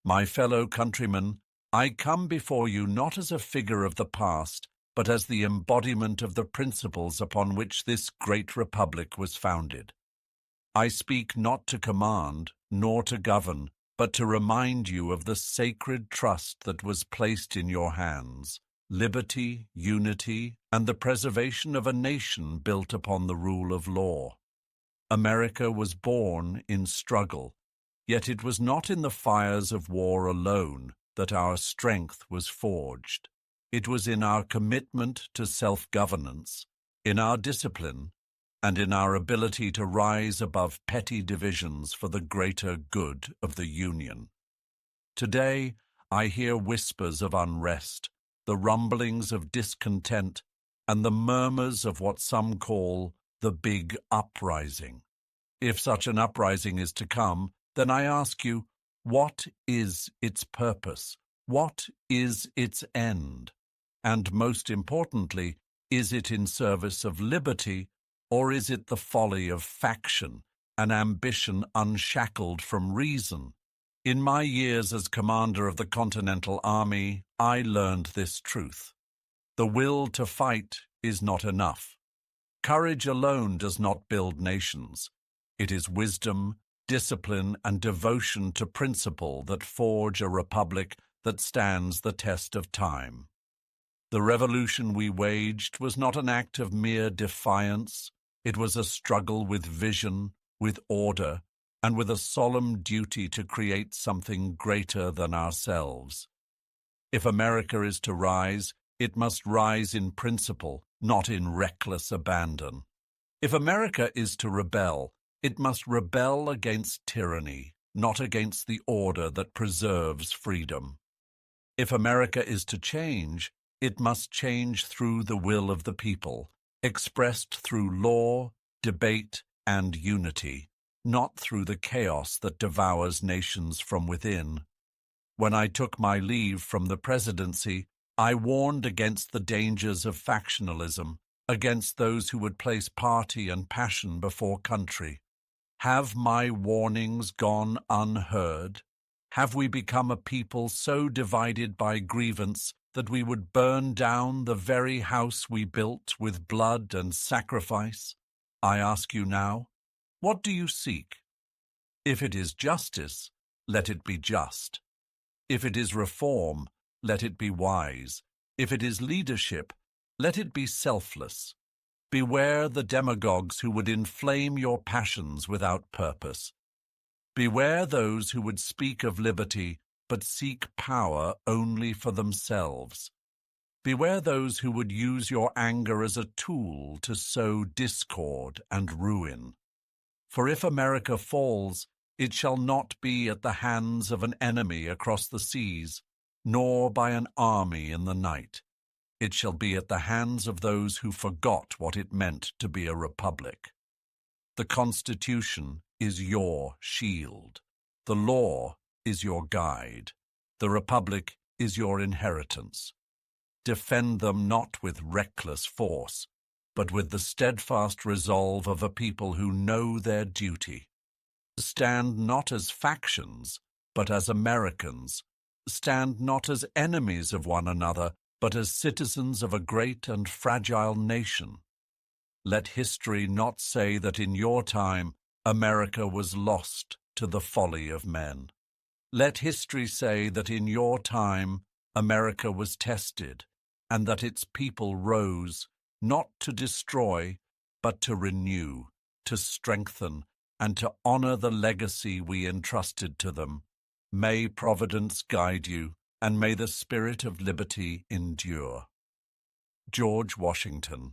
My fellow countrymen, I come before you not as a figure of the past, but as the embodiment of the principles upon which this great republic was founded. I speak not to command, nor to govern, but to remind you of the sacred trust that was placed in your hands, liberty, unity, and the preservation of a nation built upon the rule of law. America was born in struggle, yet it was not in the fires of war alone that our strength was forged. It was in our commitment to self-governance, in our discipline, and in our ability to rise above petty divisions for the greater good of the Union. Today, I hear whispers of unrest, the rumblings of discontent, and the murmurs of what some call the big uprising. If such an uprising is to come, then I ask you, what is its purpose? What is its end? And most importantly, is it in service of liberty, or is it the folly of faction, an ambition unshackled from reason? In my years as commander of the Continental Army, I learned this truth. The will to fight is not enough. Courage alone does not build nations. It is wisdom, discipline, and devotion to principle that forge a republic that stands the test of time. The revolution we waged was not an act of mere defiance. It was a struggle with vision, with order, and with a solemn duty to create something greater than ourselves. If America is to rise, it must rise in principle, not in reckless abandon. If America is to rebel, it must rebel against tyranny, not against the order that preserves freedom. If America is to change, it must change through the will of the people, expressed through law, debate, and unity, not through the chaos that devours nations from within. When I took my leave from the presidency, I warned against the dangers of factionalism, against those who would place party and passion before country. Have my warnings gone unheard? Have we become a people so divided by grievance that we would burn down the very house we built with blood and sacrifice? I ask you now, what do you seek? If it is justice, let it be just. If it is reform, let it be wise. If it is leadership, let it be selfless. Beware the demagogues who would inflame your passions without purpose. Beware those who would speak of liberty but seek power only for themselves. Beware those who would use your anger as a tool to sow discord and ruin. For if America falls, it shall not be at the hands of an enemy across the seas, nor by an army in the night. It shall be at the hands of those who forgot what it meant to be a republic. The Constitution is your shield. The law is your guide. The republic is your inheritance. Defend them not with reckless force, but with the steadfast resolve of a people who know their duty. Stand not as factions, but as Americans. Stand not as enemies of one another, but as citizens of a great and fragile nation. Let history not say that in your time America was lost to the folly of men. Let history say that in your time America was tested, and that its people rose, not to destroy, but to renew, to strengthen, and to honor the legacy we entrusted to them. May Providence guide you, and may the spirit of liberty endure. George Washington.